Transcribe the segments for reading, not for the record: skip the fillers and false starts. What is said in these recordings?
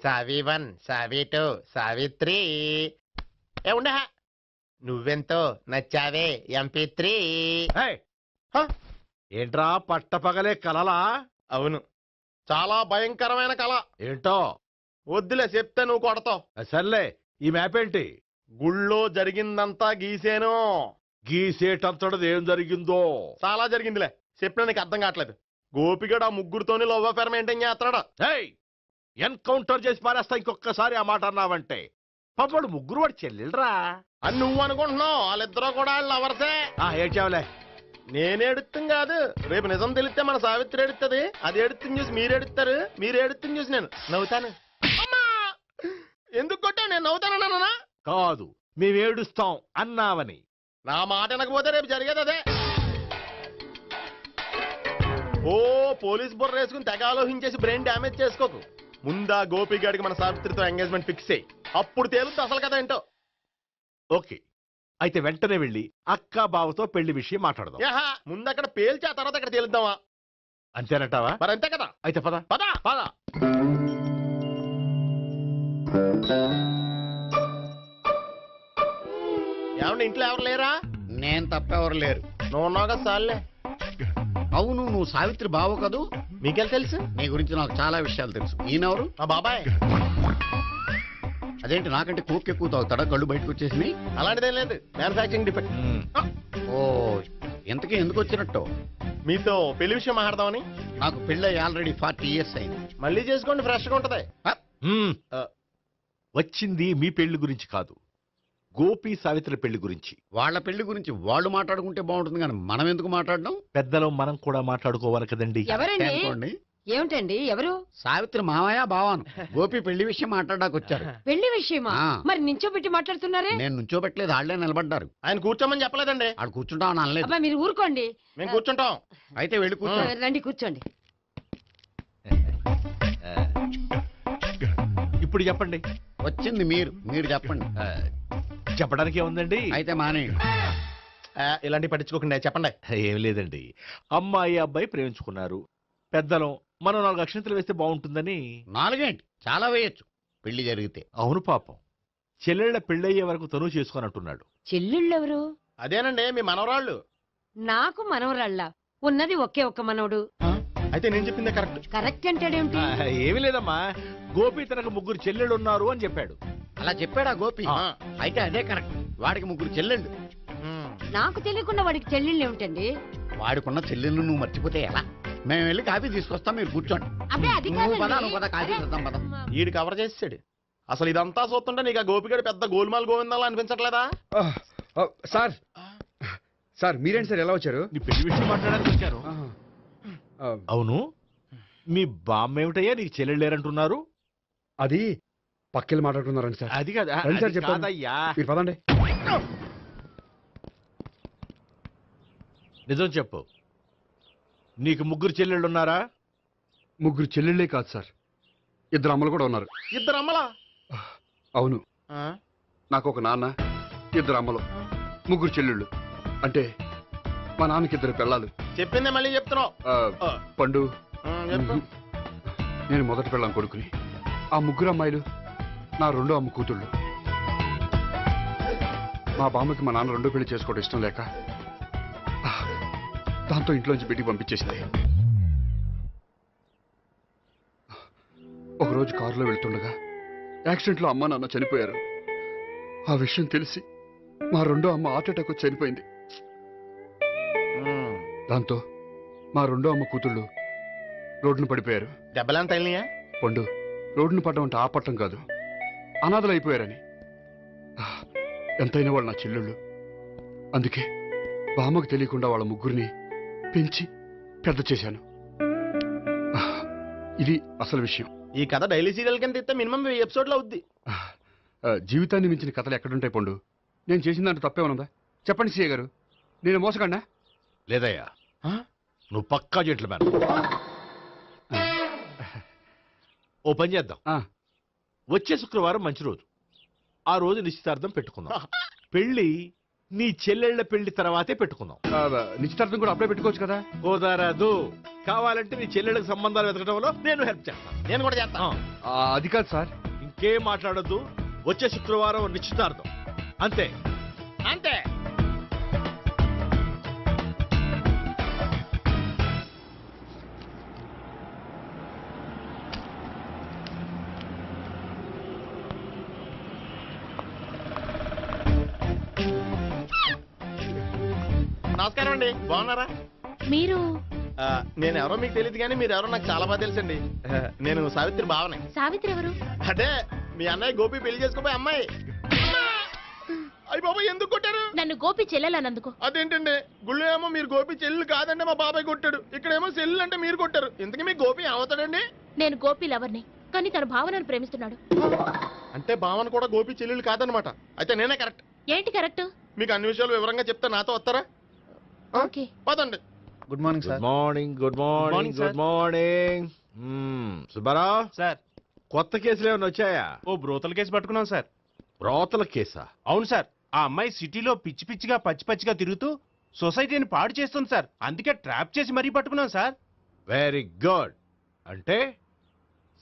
సావి 1 సావి 2 సావిత్రి ఏ ఉండ నువ్వెంతో నచ్చావే MP3. ఏంట్రా పట్టపగలే కలలా? అవును, చాలా భయంకరమైన కళ. ఏంటో వద్దులే, చెప్తే నువ్వు కొడతావు. సర్లే, ఈ మ్యాప్ ఏంటి? గుళ్ళో జరిగిందంతా గీసేను. గీసేటంతటది ఏం జరిగిందో? చాలా జరిగిందిలే, చెప్పినా నీకు అర్థం కావట్లేదు. గోపిగడు ఆ ముగ్గురుతోని లవ్ అఫేర్ మెయింటైన్ చేస్తాడా? ఎన్కౌంటర్ చేసి పారేస్తా ఇంకొకసారి ఆ మాట అన్నావంటే. పాపడు ముగ్గురు వాడు చెల్లెలరా అని నువ్వు అనుకుంటున్నావు, వాళ్ళిద్దరూ కూడా లవర్సే. ఏడ్చావులే. నేనేడుతుంది కాదు, రేపు నిజం తెలిస్తే మన సావిత్రి ఎడుతుంది. అది ఎడుతుంది చూసి మీరు ఎడుతారు, మీరు ఎడుతుంది చూసి నేను నవ్వుతాను. ఎందుకు కొట్టా? నేను నవ్వుతానన్నా కాదు, మేమేడుస్తాం అన్నావని. నా మాట వినకపోతే రేపు జరిగేది అదే. ఓ పోలీస్ బుర్ర వేసుకుని తెగ ఆలోచించేసి బ్రెయిన్ డ్యామేజ్ చేసుకోకు. ముందా గోపిగాడికి మన సావిత్రితో ఎంగేజ్మెంట్ ఫిక్స్ అయ్యి అప్పుడు తేలుతుంది అసలు కదా ఏంటో. ఓకే, అయితే వెంటనే వెళ్ళి అక్క బావతో పెళ్లి విషయం మాట్లాడదాం. ముందు అక్కడ పేల్చి ఆ తర్వాత అక్కడ తేలుద్దామా? అంతేనంటావా? మరి అంతే కదా. అయితే పద పద పద. ఏమండి, ఇంట్లో ఎవరు లేరా? నేను తప్పెవరు లేరు. నువ్వు ఉన్నావు కదా సార్లే. అవును, నువ్వు సావిత్రి బావు కదూ? మీకెళ్ళి తెలుసు? నీ గురించి నాకు చాలా విషయాలు తెలుసు. ఈయనెవరు? మా బాబాయ్. అదేంటి, నాకంటే కోక్ ఎక్కువ తాగుతాడా? కళ్ళు బయటకు వచ్చేసినాయి. అలాంటిదేం లేదు, మ్యానుఫాక్చరింగ్ డిఫెక్ట్. ఓ, ఇంతకీ ఎందుకు వచ్చినట్టు? మీతో పెళ్లి విషయం మాట్లాడదామని. నాకు పెళ్ళి ఆల్రెడీ 40 years అయింది. మళ్ళీ చేసుకోండి, ఫ్రెష్ గా ఉంటది. వచ్చింది మీ పెళ్లి గురించి కాదు, గోపి సావిత్రి పెళ్లి గురించి. వాళ్ళ పెళ్లి గురించి వాళ్ళు మాట్లాడుకుంటే బాగుంటుంది, కానీ మనం ఎందుకు మాట్లాడడం? పెద్దలు మనం కూడా మాట్లాడుకోవాలి కదండి. అనుకోండి. ఏమిటండి, ఎవరు? సావిత్రి మామయ్య బావాను. గోపి పెళ్లి విషయం మాట్లాడడానికి వచ్చారు. పెళ్లి విషయమా? మరి నించోబెట్టి మాట్లాడుతున్నారే? నేను నుంచోబెట్టలేదు, వాళ్ళే నిలబడ్డారు. ఆయన కూర్చోమని చెప్పలేదండి. ఆడు కూర్చుంటామని అనలేదు. అబ్బా, మీరు ఊరుకోండి. మేము కూర్చుంటాం. అయితే వెళ్ళి కూర్చోండి. రండి, కూర్చోండి. ఇప్పుడు చెప్పండి. వచ్చింది మీరు చెప్పండి. చెప్పడానికి ఏముందండి? అయితే మానేయండి. ఇలాంటివి పట్టించుకోకుండా చెప్పండి. ఏం లేదండి, అమ్మాయి అబ్బాయి ప్రేమించుకున్నారు. పెద్దలం మనం 4 అక్షంతలు వేస్తే బాగుంటుందని. 4 ఏంటి, చాలా వేయచ్చు పెళ్లి జరిగితే. అవును, పాపం చెల్లెళ్ళ పెళ్ళయ్యే వరకు తను చేసుకొని అంటున్నాడు. చెల్లెళ్ళెవరు? అదేనండి, మీ మనవరాళ్ళు. నాకు మనవరాళ్ళ ఉన్నది ఒకే ఒక్క మనవడు. అయితే నేను చెప్పిందే కరెక్ట్. కరెక్ట్ అంటాడేమిటి? ఏమీ లేదమ్మా, గోపి తనకు 3 చెల్లెళ్ళు ఉన్నారు అని చెప్పాడు. అలా చెప్పాడా గోపి? అయితే అదే కరెక్ట్. వాడికి 3 చెల్లెళ్ళు. నాకు తెలియకుండా వాడికి చెల్లెళ్ళు ఏమిటండి? వాడికున్న చెల్లెళ్ళు నువ్వు మర్చిపోతే ఎలా? మేము వెళ్ళి కాఫీ తీసుకొస్తాం, మీరు కూర్చోండి. కాఫీ చేద్దాం పద. ఈడు కవర్ చేసాడు. అసలు ఇదంతా చూస్తుంటే నీకు ఆ గోపిగడు పెద్ద గోల్మాల్ గోవిందాలు అనిపించట్లేదా? సార్ సార్ మీరేంటి సార్, ఎలా వచ్చారు? నీ పెళ్లి విషయం మాట్లాడడానికి వచ్చాను. అవును, మీ బామ్మ ఏమిటయ్యా నీకు చెల్లెళ్ళు లేరంటున్నారు? అది పక్కెళ్ళి మాట్లాడుతున్నారండి సార్. అది కాదు సార్, చెప్తాను. మీరు పదండి. నిజం చెప్పు, నీకు 3 చెల్లెళ్ళు ఉన్నారా? 3 చెల్లెళ్ళే కాదు సార్, 2 అమ్మలు కూడా ఉన్నారు. 2 అమ్మలా? అవును, నాకు ఒక నాన్న, 2 అమ్మలు, 3 చెల్లెళ్ళు. అంటే మా నాన్నకి 2 పిల్లలు. చెప్పిందే మళ్ళీ చెప్తున్నావు. పండు, నేను మొదటి పిల్లం కొడుకుని. ఆ 3 అమ్మాయిలు నా 2వ అమ్మ కూతుళ్ళు. మా బామ్మకి మా నాన్న 2వ పెళ్లి చేసుకోవడం ఇష్టం లేక దాంతో ఇంట్లోంచి బిడ్డికి పంపించేసింది. ఒకరోజు కారులో వెళ్తుండగా యాక్సిడెంట్లో అమ్మ నాన్న చనిపోయారు. ఆ విషయం తెలిసి మా 2వ అమ్మ హార్ట్ అటాక్ వచ్చి చనిపోయింది. దాంతో మా 2వ అమ్మ కూతుళ్ళు రోడ్డును పడిపోయారు. దెబ్బలంత తగిలినాయా? పండు, రోడ్డును పడ్డం అంటే ఆపట్టం కాదు, అనాథలు అయిపోయారని. ఎంతైనా వాళ్ళు నా చెల్లెళ్ళు. అందుకే బామ్మకు తెలియకుండా వాళ్ళ 3 పెంచి పెద్ద చేశాను. ఇది అసలు విషయం. ఈ కథ డైలీ సీరియల్ కింద ఇస్తే మినిమం 10 ఎపిసోడ్లు అవుద్ది. జీవితాన్ని మించిన కథలు ఎక్కడుంటాయి పండు? నేను చేసిన దాంట్లో తప్పేమనుందా? చెప్పండి సీఏ గారు, నేను మోసకండా? లేదయ్యా, నువ్వు పక్కా జెంట్లమ్యాన్. ఓ పని చేద్దాం, వచ్చే శుక్రవారం మంచి రోజు, ఆ రోజు నిశ్చితార్థం పెట్టుకుందాం. పెళ్లి నీ చెల్లెళ్ల పెళ్లి తర్వాతే పెట్టుకుందాం. నిశ్చితార్థం కూడా అప్పుడే పెట్టుకోవచ్చు కదా? కుదరదు, కావాలంటే నీ చెల్లెళ్ళకి సంబంధాలు వెతకడంలో నేను హెల్ప్ చేస్తాను. నేను కూడా చేస్తాను. అది కాదు సార్. ఇంకేం మాట్లాడొద్దు. వచ్చే శుక్రవారం నిశ్చితార్థం. అంతే. అంతే. నమస్కారం అండి, బాగున్నారా? మీరు నేను ఎవరో మీకు తెలియదు కానీ మీరు ఎవరో నాకు చాలా బాగా తెలుసండి. నేను సావిత్రి బావనే. సావిత్రి ఎవరు? అదే మీ అన్నయ్య గోపి పెళ్లి చేసుకోపోయి అమ్మాయి. అయ్యి బాబాయ్ ఎందుకు కొట్టారు? నన్ను గోపి చెల్లెలన్నందుకు. అదేంటండి, గుళ్ళు ఏమో మీరు గోపి చెల్లు కాదండి మా బాబాయ్ కొట్టాడు, ఇక్కడేమో చెల్లు అంటే మీరు కొట్టారు. ఇంతకీ మీ గోపి ఏమవుతాడండి? నేను గోపి లవర్ని, కానీ తన భావనను ప్రేమిస్తున్నాడు. అంటే భావన కూడా గోపి చెల్లెలు కాదనమాట. అయితే నేనే కరెక్ట్. ఏంటి కరెక్ట్? మీకు అన్ని విషయాలు వివరంగా చెప్తే నాతో వస్తారా? ఓకే పదండి. Good morning good sir. Morning. Good morning. sir. Good morning. Subbarao, sir, కొత్త కేసులు ఏమైనా వచ్చాయా? ఓ బ్రోతల కేసు పట్టుకున్నాం సార్. రోతల కేసా? అవును సార్, ఆ అమ్మాయి సిటీలో పిచ్చి పిచ్చిగా పచ్చి పచ్చిగా తిరుగుతూ సొసైటీని పాడు చేస్తుంది సార్. అందుకే ట్రాప్ చేసి మరీ పట్టుకున్నాం సార్. Very good. అంటే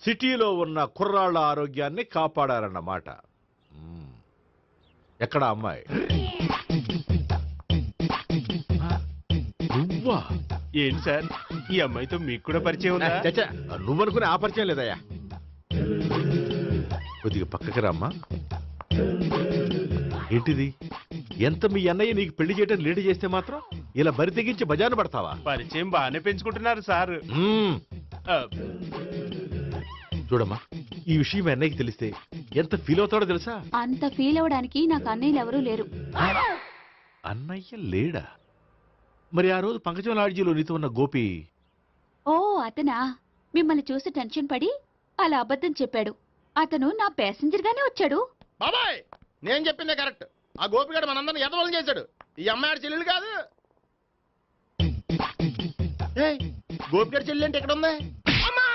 సిటీలో ఉన్న కుర్రాళ్ళ ఆరోగ్యాన్ని కాపాడారన్నమాట. ఎక్కడ అమ్మాయి? నువ్వా? ఏంటి సార్, ఈ అమ్మాయితో మీకు కూడా పరిచయం ఉందా? చచ్చా, నువ్వనుకునే ఆ పరిచయం లేదయ్యా. కొద్దిగా పక్కకి రామ్మా. ఏంటిది? ఎంత మీ అన్నయ్య నీకు పెళ్లి చేయడం లేట్ చేస్తే మాత్రం ఇలా బరి తెగించి బజారు పడతావా? పరిచయం బాగానే పెంచుకుంటున్నారు సార్. ఆ, చూడమ్మా, ఈ విషయం మీ అన్నయ్యకి తెలిస్తే ఎంత ఫీల్ అవుతాడో తెలుసా? అంత ఫీల్ అవడానికి నాకు అన్నయ్యలు ఎవరూ లేరు. అన్నయ్య లేడా? మరి ఆ రోజు పంకజం లాడ్జీలో నీతో ఉన్న గోపి? ఓ అతనా? మిమ్మల్ని చూసి టెన్షన్ పడి అలా అబద్ధం చెప్పాడు. అతను నా ప్యాసింజర్ గానే వచ్చాడు. బాబాయ్ నేను చెప్పిందే కరెక్ట్. ఆ గోపిగాడు మనందరిని ఎదవలం చేశాడు. ఈ అమ్మాయి చెల్లెలు కాదు. గోపిగాడి చెల్లి అంటే ఎక్కడ ఉంది? అమ్మా!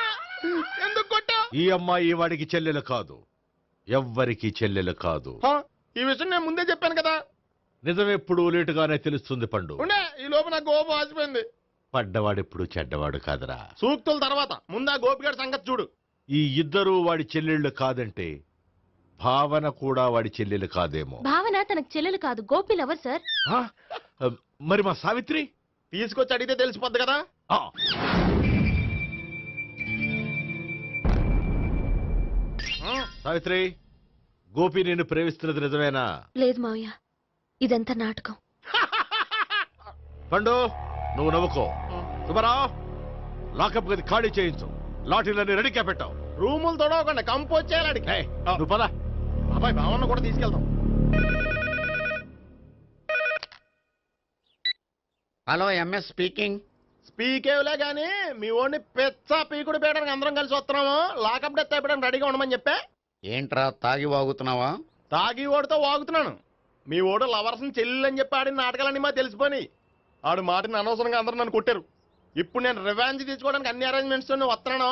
ఎందుకు కొట్టావ్? ఈ అమ్మాయి వాడికి చెల్లెలు కాదు, ఎవ్వరికి చెల్లెలు కాదు. ఈ విషయం నేను ముందే చెప్పాను కదా. నిజమెప్పుడు లేటుగానే తెలుస్తుంది పండు. ఉండే ఈ లోపు నాకు గోపు ఆసిపోయింది. పడ్డవాడెప్పుడు చెడ్డవాడు కాదురా. సూక్తుల తర్వాత ముందు ఆ గోపిగాడి సంగతి చూడు. ఈ ఇద్దరూ వాడి చెల్లెళ్ళు కాదంటే భావన కూడా వాడి చెల్లెలు కాదేమో. భావన తనకు చెల్లెలు కాదు, గోపి లవర్ సార్. ఆ? మరి మా సావిత్రి? తీసుకొచ్చి అడిగితే తెలిసిపోద్ది కదా. ఆ. సావిత్రి, గోపి నిన్ను ప్రేమిస్తున్నది నిజమేనా? లేదు మావయ్య, ఇదంతా నాటకం. పండు, నువ్వు నవ్వుకో. సుబ్బారావు, లాకప్ గది ఖాళీ చేయించు. లాఠీలన్నీ రెడీగా పెట్టావు. రూములు తొడవకుండా కంపోజ్ చేయాలి అడిగి. ఏయ్, నువ్వు పద. బాబాయ్ భావన కూడా తీసుకెళ్తాం. Hello, MS speaking. స్పీకేవ్లే గానీ మీ ఓడిని పెచ్చ పీకుడు పేయడానికి అందరం కలిసి వస్తున్నాము. లాకప్ డెత్ అయిపోయడానికి రెడీగా ఉండమని చెప్పే. ఏంట్రా తాగి వాగుతున్నావా? తాగి ఓడితో వాగుతున్నాను. మీ ఓడు లవర్స్ని చెల్లెని చెప్పి ఆడిన నాటకాలన్నీ మా తెలిసిపోయి ఆడు మాటని అనవసరంగా అందరూ నన్ను కొట్టారు. ఇప్పుడు నేను రివెంజ్ తీసుకోవడానికి అన్ని అరేంజ్మెంట్స్ వస్తున్నాను.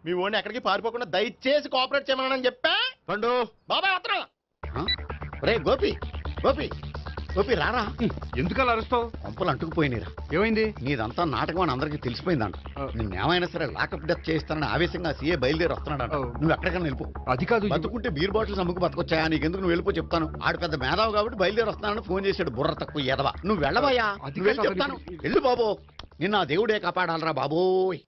మీ ఓడిని ఎక్కడికి పారిపోకుండా దయచేసి కోఆపరేట్ చేయమని చెప్పా. పండు, బాబాయ్ వస్తున్నా. రే గోపి, గోపి, గోపి రారా. ఎందుకు అలా అరుస్తావు? పంపులు అంటుకుపోయినరా. ఏమైంది? నీదంతా నాటకం అని అందరికీ తెలిసిపోయిందంట. నిన్నేమైనా సరే లాకప్ డెత్ చేయిస్తానని ఆవేశంగా సీఏ బయలుదేరి వస్తున్నాడంట. నువ్వు ఎక్కడికైనా వెళ్ళిపో. అది కాదు. బతుకుంటే బీర్ బాటిల్స్ అమ్ముకు బతకొచ్చాయా? నీకెందుకు? నువ్వు వెళ్ళిపో చెప్తాను. ఆడు పెద్ద మేధావు కాబట్టి బయలుదేరి వస్తానని ఫోన్ చేశాడు. బుర్ర తక్కువ ఎదవా. నువ్వు వెళ్ళవయ్యా. నువ్వు వెళ్ళి చెప్తాను. వెళ్ళు బాబో. నిన్న ఆ దేవుడే కాపాడాలరా బాబోయ్.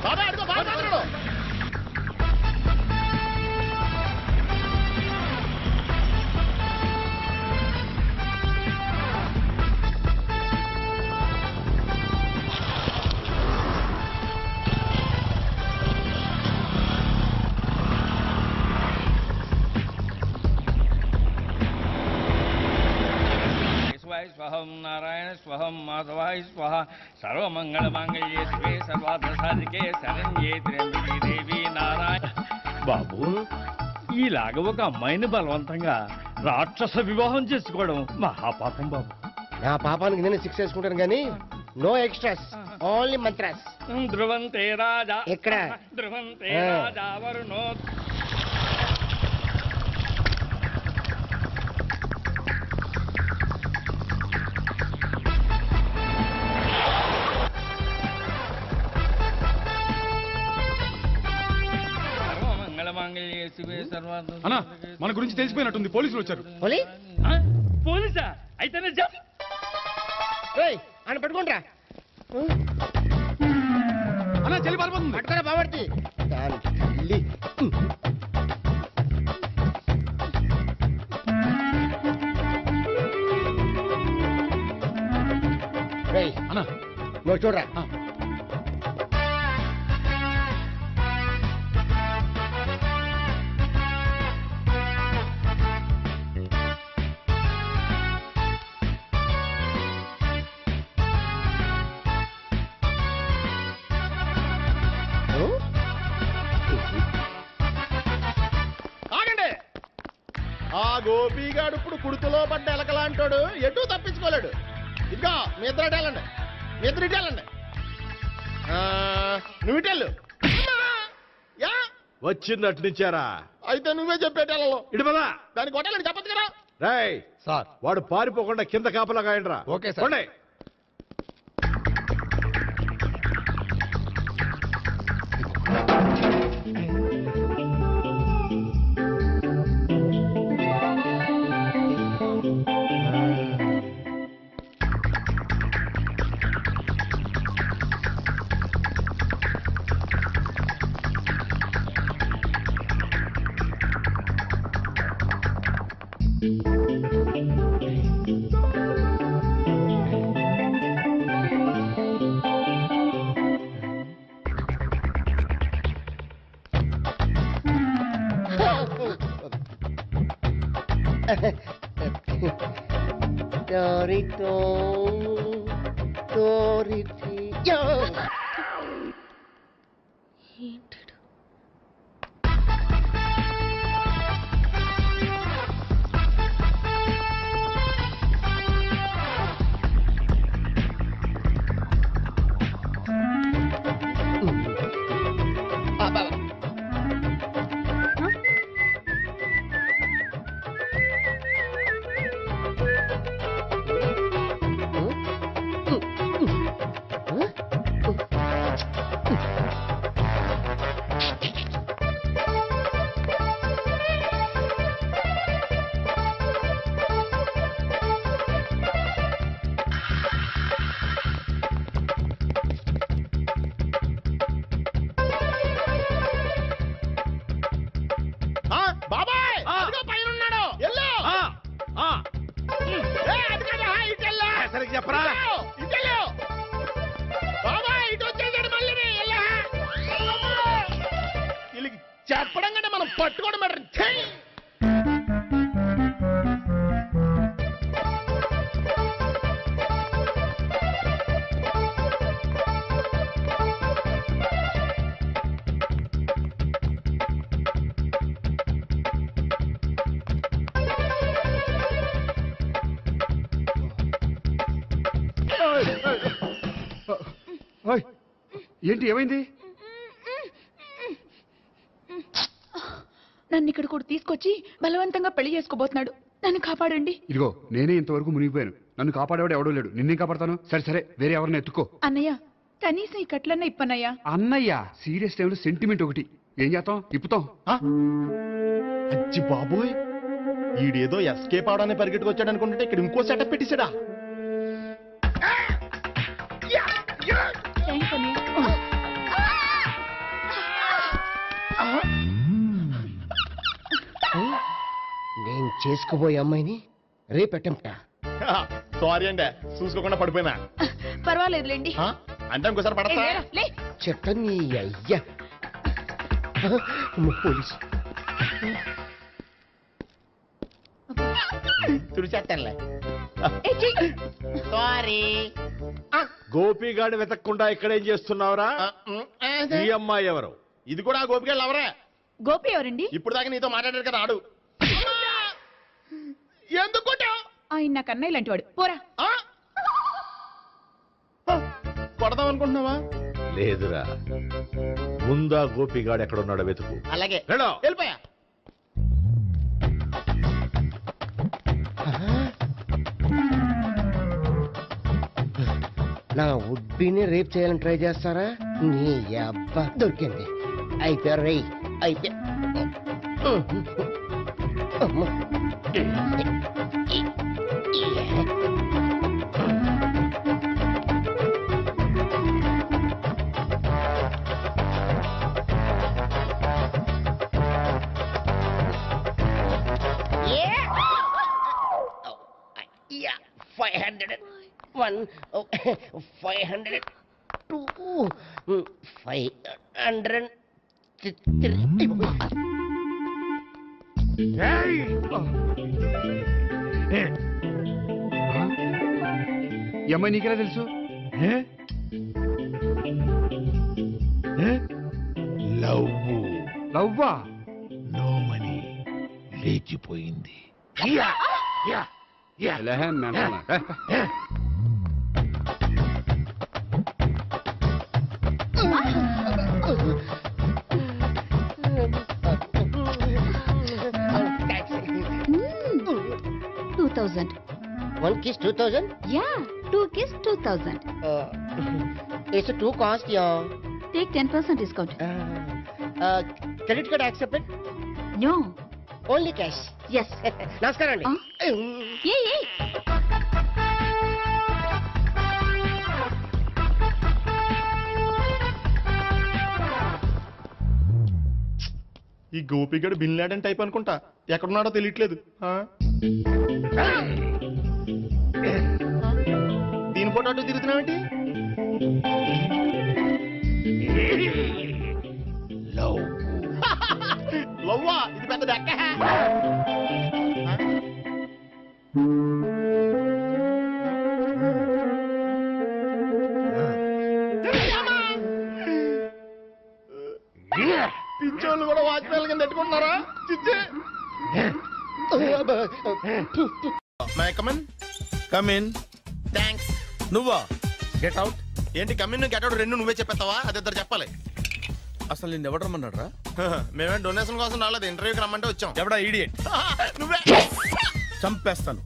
బాబాయ్ అడుగు, బాబాయ్ అడుగు. స్వహం నారాయణ స్వహం మాధవాయ స్వహ సర్వమంగళమాంగళ్యే శివే సర్వార్థ సాధికే శరణ్యే త్ర్యంబకే దేవి నారాయణ. బాబు, ఈలాగ ఒక అమ్మాయిని బలవంతంగా రాక్షస వివాహం చేసుకోవడం మహాపాపం బాబు. నా పాపానికి నేను శిక్ష వేసుకుంటాను కానీ నో ఎక్స్ట్రాస్, ఓన్లీ మంత్రాస్. ధ్రువంతే రాజా ఎక్కడ? ధ్రువంతే రాజా వరుణో. అన్నా మన గురించి తెలిసిపోయినట్టుంది, పోలీసులు వచ్చారు. పోలీసా? అయితేనే జప్. అని పట్టుకుంటా అన్నా చెల్లి పారిపోతుంది. పట్టుకురా బాబర్తి అన్నా నువ్వు చూడరా. ఆ గోపిగాడు ఇప్పుడు కుడుతులో పడ్డ ఎలకలాంటాడు, ఎటు తప్పించుకోలేడు. ఇదిగో మీ ఇద్దరు ఇటేళ్ళండి, మీ ఇద్దరు ఇటేళ్ళండి. నువ్వు ఇటెళ్ళు. యా వచ్చిందటు నుంచారా? అయితే నువ్వే చెప్పేటెళ్ళలో ఇటు పదా. దానికి కొట్టాలని చెప్పచ్చు కదా. రేయ్ సార్, వాడు పారిపోకుండా కింద కాపలా కాయండిరా. Okay sir. చెప్పడం కంటే మనం పట్టుకోవడం బెటర్. ఏంటి ఏమైంది? నన్ను ఇక్కడ కూడా తీసుకొచ్చి బలవంతంగా పెళ్లి చేసుకోబోతున్నాడు. నన్ను కాపాడండి. ఇదిగో నేనే ఇంతవరకు మునిగిపోయాను, నన్ను కాపాడేవాడు ఎవడూ లేడు, నిన్నే కాపాడతాను. సరే సరే, వేరే ఎవరిని ఎత్తుకో. అన్నయ్య కనీసం ఈ కట్లన్నా ఇప్పన్నయ్యా. అన్నయ్య సీరియస్ టైంలో సెంటిమెంట్ ఒకటి, ఏం చేస్తాం, ఇప్పుతాం. అచ్చి బాబోయ్, ఈడేదో ఎస్కేప్ అవడానికి పరిగెట్టుకొచ్చాడు అనుకుంటే ఇక్కడ ఇంకో సెటప్ పెట్టేశాడా. థ్యాంక్స్ అన్నయ్య. నేను చేసుకోబోయే అమ్మాయిని రేపెట్టంట. సారీ అండి, చూసుకోకుండా పడిపోయినా. పర్వాలేదులేండి. అంటే ఇంకోసారి పడతా. చెత్త నీ అయ్యా. పోలీసు తుడిచేస్తానులే. సారీ. గోపిగాడిని వెతకకుండా ఇక్కడేం చేస్తున్నావురా? ఈ అమ్మాయి ఎవరు? ఇది కూడా గోపిగాళ్ళు ఎవరే? గోపి ఎవరండి? ఇప్పుడు దాకా నీతో మాట్లాడారు కదా ఆడు. ఎందుకు ఆయన నాకు అన్నయ్య లాంటి వాడు. పోరా. కొడదాం అనుకుంటున్నావా? లేదురా, ముందా గోపిగాడు ఎక్కడున్నాడో వెతుకు. అలాగే వెళ్ళో. వెళ్ళిపోయా. నా ఉడ్బీని రేప్ చేయాలని ట్రై చేస్తారా? నీ అబ్బా దొరికింది. అయిపోయారు రై. అయిపోయా. అమ్మ. Yeah, 500. 1, 500. 2, 500. 3. ఈ అమ్మాయి నీకెలా తెలుసు? లవ్వా? నో మనీ లేచిపోయింది. One kiss 2000? Yeah, 2 kiss 2000. It's a 2 cost, yeah. Take 10% discount. Credit card accepted? No. Only cash. Yes. నమస్కారం అండి. Hey. ఈ గోపిగడు బిన్ లాడెన్ టైప్ అనుకుంటా, ఎక్కడున్నాడో తెలియట్లేదు. దీని ఫోటో అటు తిరుగుతున్నావేంటి? లవ్వా? ఇది పెద్ద డెక్క. పిచ్చోళ్ళు కూడా వాచ్మెన్ కింద పెట్టుకుంటున్నారా? కమిన్. థ్యాంక్స్. నువ్వా? Get out. ఏంటి కమిన్ గెట్ అవుట్ రెండు నువ్వే చెప్పేస్తావా? అది ఇద్దరు చెప్పాలి. అసలు నేను ఎవడు రమ్మన్నాడ్రా? మేమే డొనేషన్ కోసం రాలేదు, ఇంటర్వ్యూకి రమ్మంటే వచ్చాం. ఎవడా ఈడియట్? నువ్వే. చంపేస్తాను.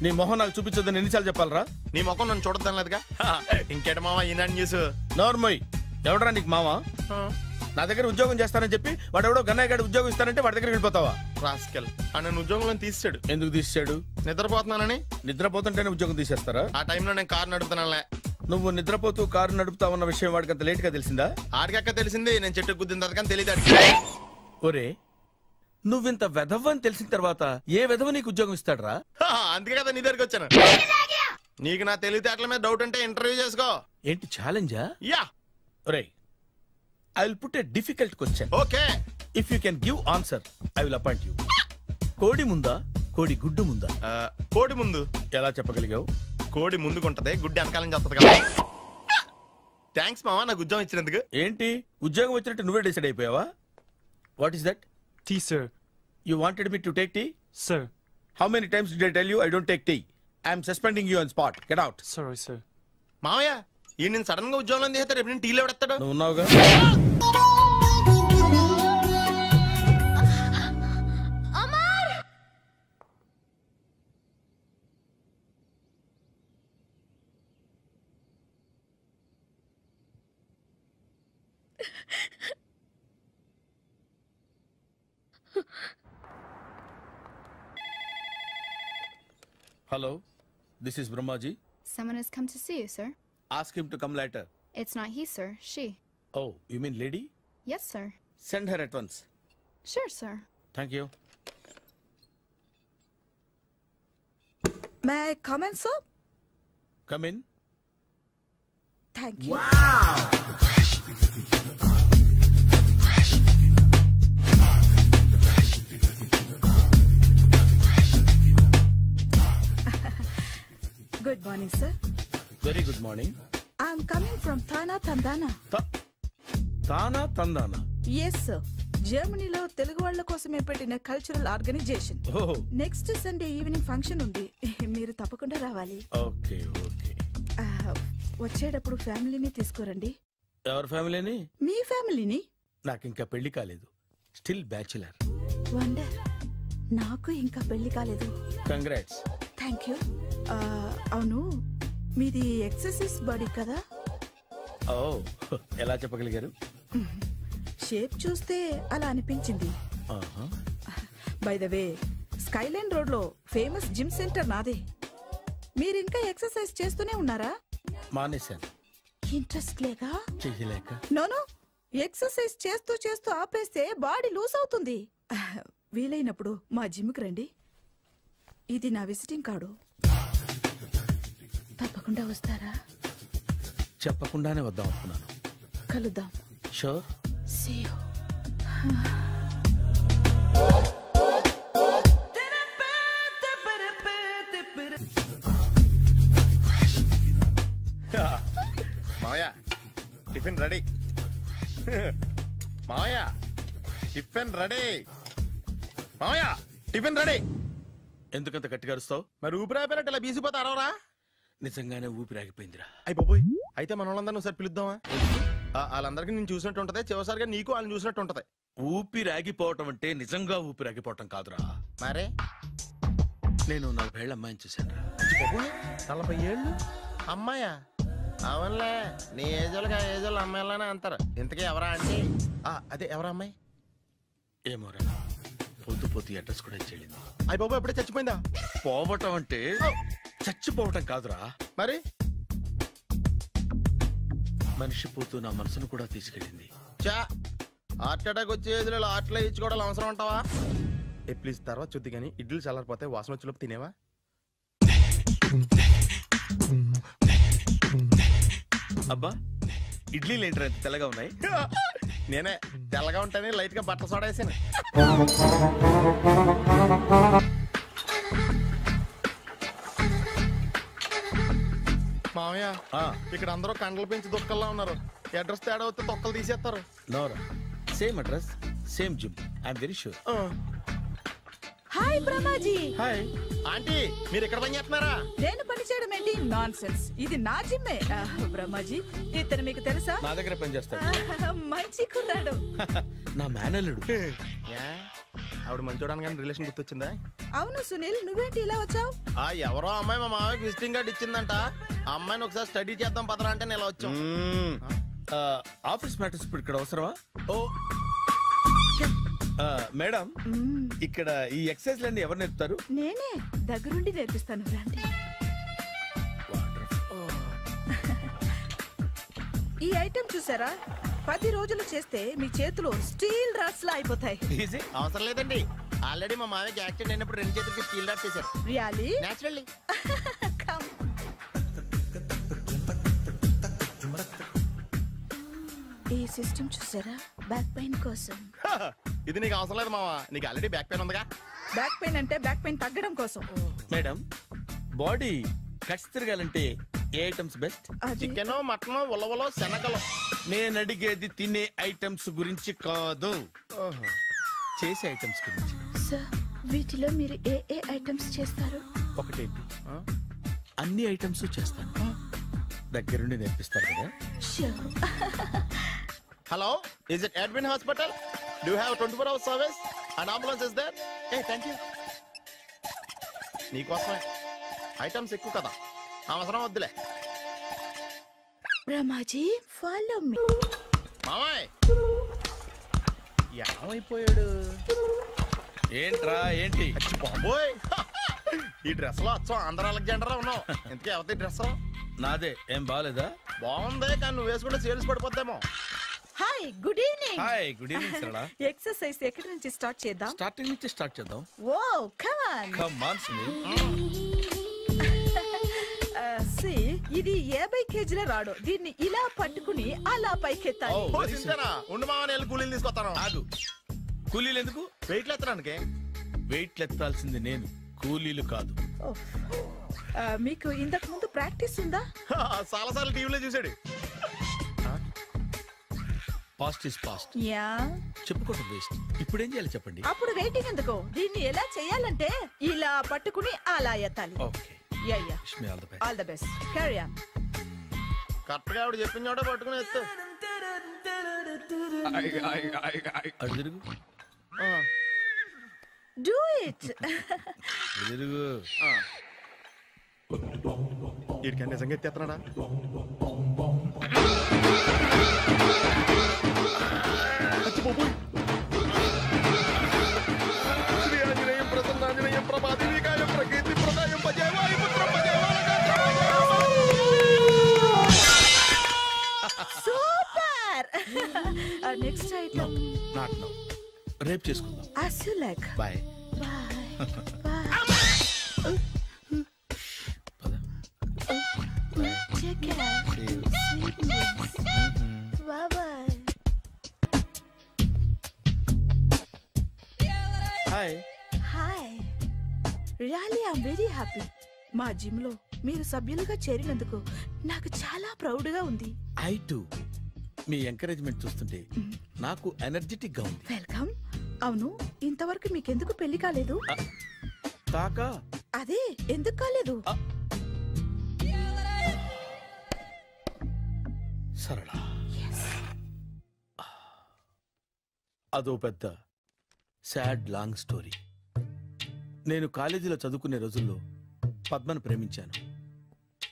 నీ మొహం నాకు చూపించొద్దని ఎన్నిసార్లు చెప్పాలరా? నీ ముఖం నన్ను చూడద్దాం లేదుగా. ఇంకేట మావా ఈనాడు న్యూస్. నోర్మోయ్. ఎవడరా నీకు మావా? నా దగ్గర ఉద్యోగం చేస్తానని చెప్పి వాడు ఎవడో గన్నయ్య గారి ఉద్యోగం ఇస్తానంటే వాడి దగ్గర వెళ్ళిపోతావా? రాస్కెల్. నన్ను ఉద్యోగంలో తీసాడు. ఎందుకు తీసాడు? నిద్రపోతున్నానని. నిద్రపోతుంటేనే ఉద్యోగం తీసేస్తారా? ఆ టైంలో నేను కారు నడుపుతున్నానులే. నువ్వు నిద్రపోతూ కారు నడుపుతా ఉన్న విషయం వాడికి అంత లేట్ గా తెలిసిందా? ఆడికక్క తెలిసింది, నేను చెట్టు గుద్దిన తర్వాత కానీ తెలియదు. ఒరే, నువ్వింత వెధవ్ అని తెలిసిన తర్వాత ఏ వెధవ నీకు ఉద్యోగం ఇస్తాడరా? అందుకే కదా నీ దగ్గరికి వచ్చాను. నీకు నా తెలివితేటల మీద డౌట్ అంటే ఇంటర్వ్యూ చేసుకో. ఏంటి ఛాలెంజా? యా. ఒరే, I will put a difficult question. Okay. If you can give answer, I will appoint you. కోడి ముందా, కోడి గుడ్డు ముందా? కోడి ముందు. ఎలా చెప్పగలిగావు? కోడి ముందుకుంటది, గుడ్డి వెనకాలని చెప్తుంది కదా. థ్యాంక్స్ మావా నాకు ఉద్యోగం ఇచ్చినందుకు. ఏంటి ఉద్యోగం వచ్చినట్టు నువ్వే డిసైడ్ అయిపోయావా? What is that? Tea sir. You wanted me to take tea? Sir. How many times did I tell you I don't take tea? I am suspending you on spot. Get out. Sorry, sir. మావయ్య ఈ నేను sudden గా ఉద్యోగంలో తీస్తాడు, రేపు నేను టీలో పెడతాడు. నువ్వు ఉన్నావుగా. Hello, this is Brahmaji. Someone has come to see you, sir. Ask him to come later. It's not he, sir. She. Oh, you mean lady? Yes, sir. Send her at once. Sure, sir. Thank you. May I come in, sir? Come in. Thank you. Wow! Good morning, sir. Very good morning. I'm coming from Thana Tandana. Thana Tandana? Yes, sir. జర్మనీలో తెలుగు వాళ్ళ కోసమే పెట్టిన cultural organisation. Next Sunday evening function ఉంది, మీరు తప్పకుండా రావాలి. Okay okay. వచ్చేటప్పుడు ఫ్యామిలీని తీసుకురండి. ఎవరి ఫ్యామిలీని? మీ ఫ్యామిలీని. నాకు ఇంకా పెళ్లి కాలేదు, స్టిల్ బ్యాచులర్. వండర్. నాకు ఇంకా పెళ్లి కాలేదు. కంగ్రాట్స్. Thank you. అవును, మీది ఎక్సర్సైజ్ బాడీ కదా? ఓ, ఎలా చెప్పగలిగారు? షేప్ చూస్తే అలా అనిపించింది. By the way skyline road లో ఫేమస్ జిమ్ సెంటర్ నాదే. మీరు ఇంకా ఎక్సర్సైజ్ చేస్తూనే ఉన్నారా? మానేశాను. ఇంట్రెస్ట్ లేక? చెయ్యలేక. నోను, ఎక్సర్సైజ్ చేస్తూ చేస్తూ ఆపేస్తే బాడీ లూజ్ అవుతుంది. వీలైనప్పుడు మా జిమ్కి రండి. ఇది నా విజిటింగ్ కార్డు. తప్పకుండా వస్తారా? చెప్పకుండానే వద్దాం అనుకున్నాను. కలుద్దాం. షూర్. See you. మావయ్య టిఫిన్ రెడీ. మావయ్య టిఫిన్ రెడీ. మావయ్య టిఫిన్ రెడీ. ఎందుకంత గట్టిగా అరుస్తావు? మరి ఊపిరి అయిపోయినట్టు ఇలా బీసిపోతే అరవరా? నిజంగానే ఊపిరాగిపోయిందిరా. అయిపోయి అయితే మన వాళ్ళందరినీ ఒకసారి పిలుద్దామా? వాళ్ళందరికీ నేను చూసినట్టు ఉంటది, చివరిసారిగా నీకు వాళ్ళని చూసినట్టు ఉంటది. ఊపిరాగిపోవటం అంటే నిజంగా ఊపిరాగిపోవటం కాదురా. మరే నేను 40 ఏళ్ల అమ్మాయిని చూశాను. 40 ఏళ్ళు అమ్మాయా? అవునులే, నీ ఏజోళ్ళకి ఆ ఏజోళ్ళు అమ్మాయిలానే అంటారు. ఇంతకీ ఎవరా అంటే? అదే ఎవరా అమ్మాయి? ఏమోరా, పొద్దు పొద్దు అడ్రస్ కూడా చెల్లింది. అయ్యి బాబు ఎప్పుడే చచ్చిపోయిందా? పోవటం అంటే చచ్చిపోవటం కాదురా. మరి మనిషి పోతూ నా మనసును కూడా తీసుకెళ్ళింది. చా హార్ట్ అటాక్ వచ్చే ఏజ్లో హార్ట్లో ఇచ్చుకోవడం అవసరం అంటావా? ప్లీజ్ తర్వాత చూద్ది కానీ ఇడ్లీ చల్లారిపోతే వాసన వచ్చేలోపు తినేవా? అబ్బా, ఇడ్లీలు ఏంట్రా ఇంత తెల్లగా ఉన్నాయి? నేనే తెల్లగా ఉంటానే లైట్ గా బట్టలు సోడా వేసాను. మామయ్య ఇక్కడ అందరూ కండలు పెంచి దుక్కల్లా ఉన్నారు. అడ్రస్ తేడా వస్తే తొక్కలు తీసేస్తారు. నోరా, same address same gym. I'm very sure. Hi Brahmaji. Hi aunty, మీరు ఇక్కడ పని చేస్తున్నారా? నేను పని చేయడం ఏంటి? Nonsense. ఇది నా జిమ్మే. బ్రహ్మాజీ, ఇతను మీకు తెలుసా? నా దగ్గర పని చేస్తాడు. మంచి కుర్రాడు. నా మేనల్లుడు. ఆవిడ మంచోడానికి కానీ రిలేషన్ గుర్తొచ్చిందా? అవును సునీల్, నువ్వేంటి ఇలా వచ్చావు? ఎవరో అమ్మాయి మా మామయ్యకి విజిటింగ్ కార్డు ఇచ్చిందంట. ఆ అమ్మాయిని ఒకసారి స్టడీ చేద్దాం పదరా అంటే నేను ఇలా వచ్చాం. ఆఫీస్ మ్యాటర్స్ ఇప్పుడు ఇక్కడ అవసరమా? ఓ మేడం, ఇక్కడ ఈ ఎక్సర్సైజ్ లన్నీ ఎవరు నేర్పుతారు? నేనే దగ్గరుండి నేర్పిస్తాను, రండి. ఈ ఐటెం చూసారా? 10 రోజులు చేస్తే మీ చేతులు స్టీల్ రాట్స్ లా అయిపోతాయి. అవసరం లేదండి, ఆల్రెడీ మా మామయ్యకి యాక్సిడెంట్ అయినప్పుడు 2 చేతులకి స్టీల్ రాట్స్ చేశారు. రియల్లీ? నేచురల్లీ. ఈ సిస్టమ్ చూసారా? బ్యాక్ పెయిన్ కోసం. ఇది నీకు అవసరం లేదు మావా, నీకు ఆల్రెడీ బ్యాక్ పెయిన్ ఉందిగా. బ్యాక్ పెయిన్ అంటే బ్యాక్ పెయిన్ తగ్గడం కోసం. మేడం, బాడీ కట్స్ తిరగాలంటే ఏ ఐటమ్స్ బెస్ట్? చికెన్, మటన్, ఉలవలో, శనగలు. నేను అడిగేది తినే ఐటమ్స్ గురించి కాదు, చేసే ఐటమ్స్ గురించి. సార్, వీటిలో మీరు ఏ ఏ ఐటమ్స్ చేస్తారు? ఒకటేంటి, అన్ని ఐటమ్స్ చేస్తాను. దగ్గరుండి నేర్పిస్తారు కదా? Hello, is it admin hospital? Do you have 24 hours service and ambulance is there? Thank you. నీకోసమే. ఐటమ్స్ ఎక్కువ కదా, అవసరం వద్దులే. Ramaji, follow me. మామయ్య ఏమైపోయాడు? ఏంట్రా ఏంటి? బాబోయ్, ఈ డ్రెస్ లో వచ్చాం ఆంధ్ర అలెగ్జాండర్ ఉన్నావు. ఇంతకీ ఎవరి డ్రెస్? నాదే. ఏం బాగాలేదా? బాగుంది, కానీ నువ్వు వేసుకుంటే సేల్స్ పడిపోద్దేమో. Hi, good evening. Hi, good evening Sarala. Exercise ఎక్కడి నుంచి స్టార్ట్ చేద్దాం? స్టార్టింగ్ నుంచి స్టార్ట్ చేద్దాం. Oh come on. Come on Sunil. ఇది 50 కేజీల రాడు. దీన్ని ఇలా పట్టుకుని అలా పైకెత్తాలి. ఉండు మామ, నేను కూలీలు తీసుకొస్తాను. ఆగు, కూలీలు ఎందుకు? వెయిట్లు ఎత్తడానికి. వెయిట్లు ఎత్తాల్సింది నేను, కూలీలు కాదు. మీకు ఇంతకు ముందు ప్రాక్టీస్ ఉందా? చాలాసార్లు టీవీలో చూసాడు. Past is past. యా, చెప్పుకోవడం వేస్ట్. ఇప్పుడు ఏం చేయాలి చెప్పండి? అప్పుడు వెయిటింగ్ ఎందుకు? దీన్ని ఎలా చేయాలంటే ఇలా పట్టుకుని అలా ఎత్తాలి. Okay, ya ya. Wish me all the best. All the best. Carry on. Correct గా ఆవిడ చెప్పిన చోట పట్టుకుని ఎత్తు. అటు తిరుగు. Do it. తిరుగు. వీడికి నిజంగా ఎత్తేస్తున్నాడా? Sir. Next item not no, రేపు చేసుకుందాం. as you like. Bye. Take care. Bye bye. Hi. Hi. Really I'm very happy. మా జిమ్ లో మీరు సభ్యులుగా చేరినందుకు నాకు చాలా ప్రౌడ్ గా ఉంది. I to. మీ ఎంకరేజ్మెంట్ చూస్తుంటే నాకు ఎనర్జెటిక్ గా ఉంది. వెల్కమ్. అవును, ఇంతవరకు మీకెందుకు పెళ్లి కాలేదు? కాకా అదే ఎందుకు కాలేదు? సరళ, అదో పెద్ద సాడ్ లాంగ్ స్టోరీ. నేను కాలేజీలో చదువుకునే రోజుల్లో పద్మను ప్రేమించాను.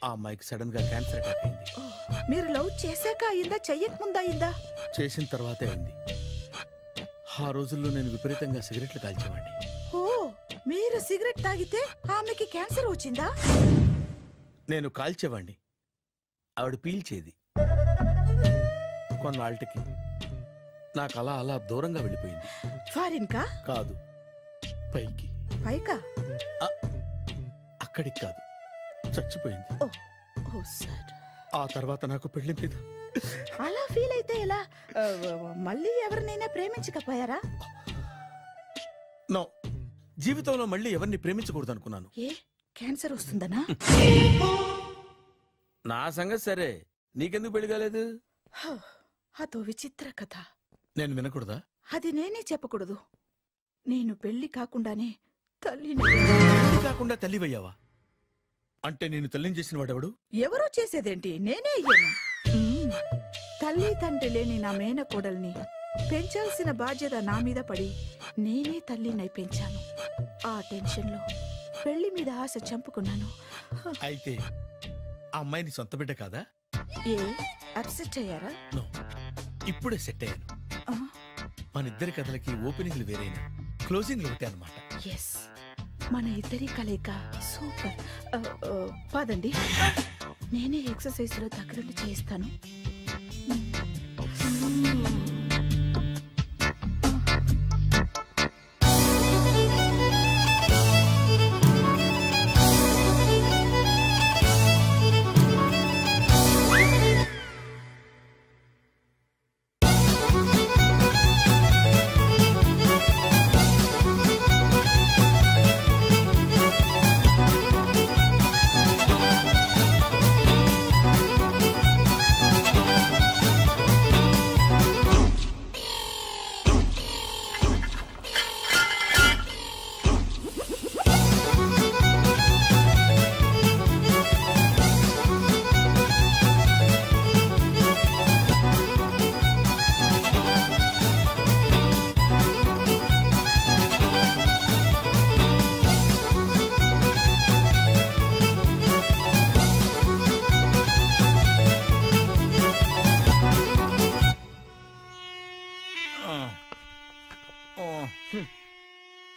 ఆ అమ్మాయికి సడన్ గా క్యాన్సర్ అటాక్ అయింది. మీరు లవ్ చేశాక అయిందా, చెయ్యక ముందా అయిందా? చేసిన తర్వాతే అయింది. ఆ రోజుల్లో నేను విపరీతంగా సిగరెట్లు కాల్చేవాడిని. ఓ, మీరు సిగరెట్ తాగితే ఆమెకి క్యాన్సర్ వచ్చిందా? నేను కాల్చేవాడిని, ఆవిడ పీల్చేది. కొన్నాళ్ళకి నాకు అలా అలా దూరంగా వెళ్ళిపోయింది. ఫారిన్ కా? కాదు, పైకి. పైకా? అక్కడికి కాదు, చచ్చిపోయింది. ఓ సార్. ఆ తర్వాత నాకు పెళ్లి మీద. అలా ఫీల్ అయితే ఎలా? మళ్ళీ ఎవరినైనా ప్రేమించకపోయారా? నో, జీవితంలో మళ్ళీ ఎవరిని ప్రేమించకూడదు అనుకున్నాను. ఏ, క్యాన్సర్ వస్తుందనా? నా సంగతి సరే, నీకెందుకు పెళ్లి కాలేదు? అదో విచిత్ర కథ. నేను వినకూడదా? అది నేనే చెప్పకూడదు. నేను పెళ్లి కాకుండానే తల్లిని. పెళ్లి కాకుండా తల్లివయ్యావా? అంటే నేను తల్లిని చేసిన వాడెవడు? ఎవరో చేసేదేంటి, నేనే అయ్యాను. తల్లి తండ్రి లేని నా మేనకోడల్ని పెంచాల్సిన బాధ్యత నా మీద పడి నేనే తల్లినై పెంచాను. ఆ టెన్షన్ లో పెళ్లి మీద ఆశ చంపుకున్నాను. అయితే ఆ అమ్మాయిని సొంత బిడ్డ కాదా? ఏ, అప్సెట్ అయ్యారా? నో, ఇప్పుడే సెట్ అయ్యాను. మన ఇద్దరి కథలకి ఓపెనింగ్లు వేరైనా క్లోజింగ్లు ఒకటే అన్నమాట. ఎస్, మన ఇద్దరి కలయిక సూపర్. పదండి, నేనే ఎక్సర్సైజ్ లో దగ్గరుండి చేయిస్తాను.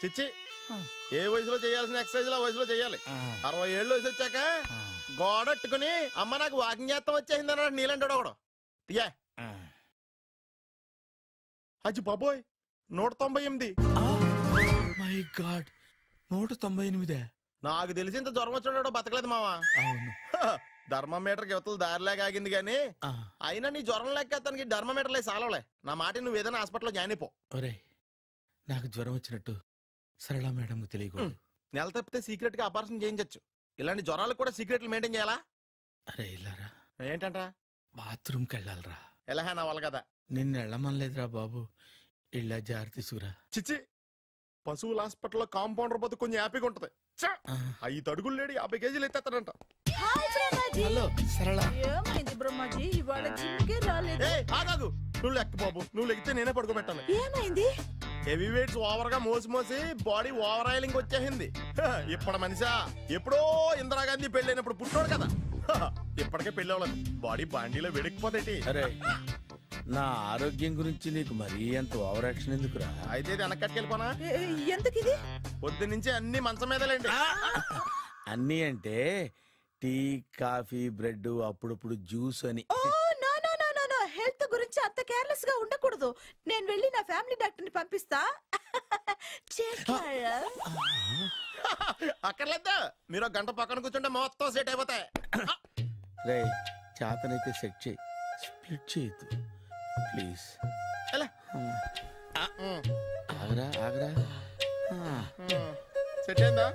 చిచ్చి, ఏ వయసులో చేయాల్సిన ఎక్సర్సైజ్ ఆ వయసులో చేయాలి. 60 ఏళ్ళు వయసు వచ్చాక గోడట్టుకుని అమ్మ నాకు వాకింగ్ చేస్తాం వచ్చేసింది అన్నాడు నీలంటాడు ఒకడు. తీయా అచ్చి బాబోయ్, 198. My God, 198. నాకు తెలిసి ఇంత జ్వరం వచ్చాడో బతకలేదు మావా. అవును, ధర్మమీటర్ యువతలు దారిలాగా ఆగింది గానీ అయినా నీ జ్వరం లెక్క అతనికి ధర్మమీటర్లే సాలవలే. నా మాట నువ్వు ఏదైనా హాస్పిటల్లో జాయిన్ అయిపో. ఒరే, నాకు జ్వరం వచ్చినట్టు సరళ మేడం తెలియకూడదు. నెల తప్పితే సీక్రెట్ గా ఆపరేషన్ చేయించచ్చు. ఇలాంటి జ్వరాలు కూడా సీక్రెట్లు మెయింటైన్ చేయాలా? అరే ఇల్లారా, ఏంటంట? బాత్రూమ్కి వెళ్ళాలరా. ఎలా నా వాళ్ళ కదా. నిన్ను వెళ్ళమనలేదురా బాబు, ఇళ్ళ జారి తీసుకురా. చిచ్చి, పశువుల హాస్పిటల్లో కాంపౌండర్ బతు కొంచెం హ్యాపీగా ఉంటది. 5 అడుగులు లేడి 50 కేజీలు ఎత్తేస్తాడంట. హలో సరళ. ఏమైంది బ్రహ్మాజీ, ఇవాళ జిమ్కే రాలేదు? ఆగాగు, నువ్వు లెక్క బాబు. నువ్వు లెక్కితే నేనే పడుకోబెట్టాను. ఏమైంది? హెవీ వెయిట్స్ ఓవర్ గా మోసి మోసి బాడీ ఓవర్ ఆయిలింగ్ వచ్చేసింది. ఇప్పుడు మనిషా ఎప్పుడో ఇందిరాగాంధీ పెళ్ళైనప్పుడు పుట్టినోడు కదా. ఇప్పటికే పెళ్ళి అవ్వలేదు, బాడీ బాండీలో వెడికిపోతేటి. అరే, నా ఆరోగ్యం గురించి నీకు మరీ అంత ఓవర్ యాక్షన్ ఎందుకురా? అయితే ఇది వెనక్కట్టుకెళ్ళిపోనా? ఎందుకు ఇది? పొద్దు నుంచి అన్ని మంచం మీదలేండి. అన్ని అంటే టీ, కాఫీ, బ్రెడ్, అప్పుడప్పుడు జ్యూస్ అని. హెల్త్ గురించి నుంచి అంత కేర్లెస్ గా ఉండకూడదు. నేను వెళ్ళి నా ఫ్యామిలీ డాక్టర్ ని పంపిస్తా. అక్కర్లేదా, మీరు ఒక గంట పక్కన కూర్చుంటే మొత్తం సెట్ అయిపోతాయి. రే చేతనైతే సెట్ చేయి, స్ప్లిట్ చేయొద్దు ప్లీజ్. ఆగరా ఆగరా. సెట్ అయిందా?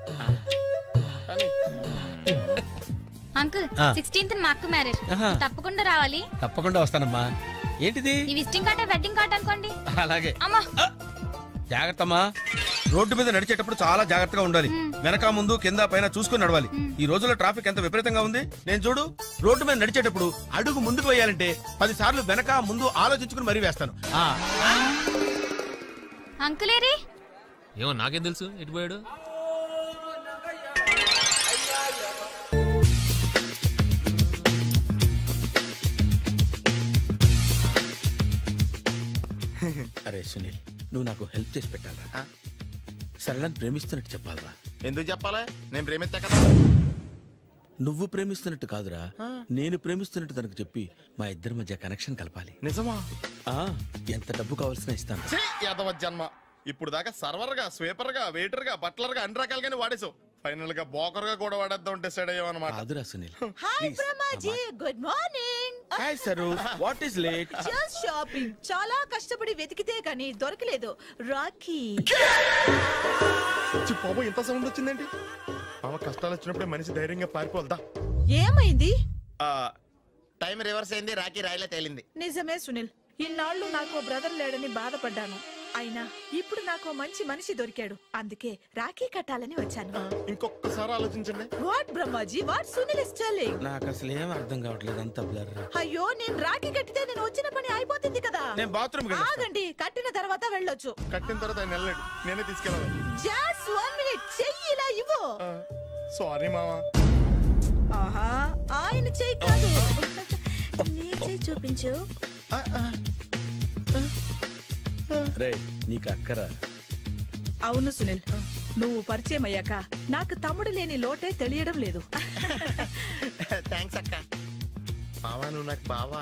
అంకుల్ 16th మా అక్క మ్యారేజ్, తప్పకుండా రావాలి. తప్పకుండా వస్తానమ్మా. ఏంటిది? ఈ విజిటింగ్ కార్డ్ వెడ్డింగ్ కార్డ్ అనుకోండి. అలాగే. అమ్మా జాగ్రత్త అమ్మా. రోడ్డు మీద నడిచేటప్పుడు చాలా జాగ్రత్తగా ఉండాలి. వెనక ముందు కింద పైన చూసుకుని నడవాలి. ఈ రోజుల్లో ట్రాఫిక్ ఎంత విపరీతంగా ఉంది. నేను చూడు, రోడ్డు మీద నడిచేటప్పుడు అడుగు ముందుకు వేయాలంటే 10 సార్లు వెనక ముందు ఆలోచించుకుని మరీ వేస్తాను. అంకులేరి ఏమో నాకేం తెలుసు ఎటు పోయాడు. అరే సునీల్, నువ్వు నాకు హెల్ప్ చేసి పెట్టాలరా. సరళని ప్రేమిస్తున్నట్టు చెప్పాలరా. ఎందుకు చెప్పాలి? నేను ప్రేమిస్తా కదా. నువ్వు ప్రేమిస్తున్నట్టు కాదురా, నేను ప్రేమిస్తున్నట్టు తనకు చెప్పి మా ఇద్దరి మధ్య కనెక్షన్ కలపాలి. నిజమా? ఎంత డబ్బు కావాల్సిన ఇస్తాను. యాదవ జన్మ. ఇప్పుడు దాకా సర్వర్ గా, స్వీపర్ గా, వెయిటర్ గా, బట్లర్ గా అన్ని రకాలుగానే వాడేసావు. ఫైనల్ గా బోకర్ గా కూడా వాడేద్దాం డిసైడ్ అయ్యావు అన్నమాట. కాదురా Sunil. Hi Brahmaji, good morning. Hi sir, what is late? Just shopping. చాలా కష్టపడి వెతికితే కానీ దొరకలేదు. రాఖీ. బాబు ఇంత సౌండ్ వచ్చిందండి. బాబా కష్టాలు వచ్చినప్పుడే మనిషి ధైర్యంగా పారిపోద్దా. ఏమైంది? టైం రివర్స్ అయింది, రాఖీ రాయిలా తేలింది. నిజమే సునీల్, ఇన్నాళ్ళు నాకు బ్రదర్ లేడని బాధపడ్డాను. అయినా ఇప్పుడు నాకు మంచి మనిషి దొరికాడు. అందుకే రాఖీ కట్టాలని వచ్చాను. ఇంకొకసారి ఆలోచించండి. What Brahmaji, what Sunil is telling? నాకు అసలు ఏం అర్థం కావట్లేదు, అంత బ్లర్. అయ్యో, నేను రాఖీ కట్టితే నేను వచ్చిన పని అయిపోతుంది కదా. నేను బాత్రూమ్ ఆగండి, కట్టిన తర్వాత వెళ్ళొచ్చు. కట్టిన తర్వాత ఆయన వెళ్ళాడు, నేనే తీసుకెళ్ళాను. జస్ట్ 1 minute, చెయ్యి ఇలా ఇవ్వు. సారీ మామా. ఆహా, ఆయన చెయ్యి కాదు, నీ చెయ్యి చూపించు. రే నీకు అక్కరా? అవును సునీల్, నువ్వు పరిచయం అయ్యాక నాకు తమ్ముడు లేని లోటే తెలియడం లేదు. థ్యాంక్స్ అక్క. బావా నువ్వు నాకు బావా.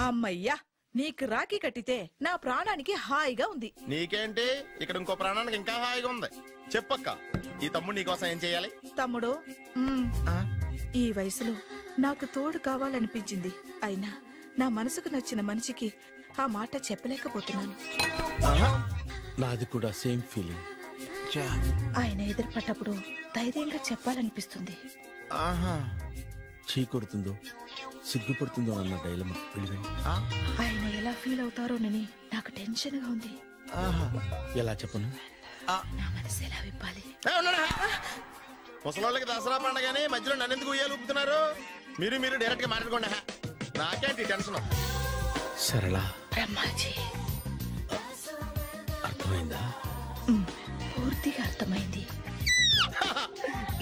అమ్మయ్యా, నీకు రాఖీ కట్టితే నా ప్రాణానికి హాయిగా ఉంది. నీకేంటి, ఇక్కడ ఇంకో ప్రాణానికి ఇంకా హాయిగా ఉంది. చెప్పక్క, ఈ తమ్ముడు నీకోసం ఏం చేయాలి? తమ్ముడు, ఈ వయసులో నాకు తోడు కావాలనిపించింది. అయినా నా మనసుకు నచ్చిన మనిషికి ఆ మాట చెప్పలేకపోతున్నాను. నాది కూడా సేమ్ ఫీలింగ్. ఆయన ఎదురుపడ్డప్పుడు ధైర్యంగా చెప్పాలనిపిస్తుంది. చీకొడుతుందో సిగ్గుపడుతుందో అన్న డైలమా. ఆయన ఎలా ఫీల్ అవుతారోనని నాకు టెన్షన్ గా ఉంది. ఎలా చెప్పను? నా మనసు ఎలా విప్పాలి? ముసలోళ్ళకి దసరా పండగని మధ్యలో నన్ను ఎందుకు ఉయ్యాలు ఊపుతున్నారు? మీరు డైరెక్ట్ గా మాట్లాడుకోండి. నాకేంటి టెన్షన్? సరళ, బ్రహ్మాజీ, అర్థమైందా? పూర్తిగా అర్థమైంది.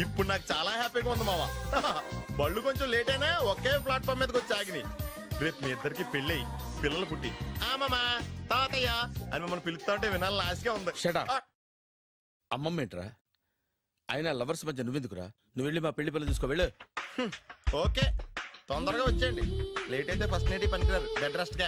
ఇప్పుడు నాకు చాలా హ్యాపీగా ఉంది మావా. బళ్ళు కొంచెం లేట్ అయినా ఒకే ప్లాట్ఫామ్ మీదకి వచ్చి ఆగినాయి. రేపు మీ ఇద్దరికి పెళ్ళి పిల్లలు పుట్టి మామా తాతయ్య అని మమ్మల్ని పిలుస్తా ఉంటే వినాలని ఆశగా ఉంది. అమ్మమ్మ ఏంట్రా? అయినా లవర్స్ మధ్య నువ్వెందుకురా? నువ్వు వెళ్ళి మా పెళ్లి పిల్లలు చూసుకో వెళ్ళు. ఓకే, తొందరగా వచ్చేయండి. లేట్ అయితే ఫస్ట్ నైట్ పనికిరారు, బెడ్ రెస్ట్ గా.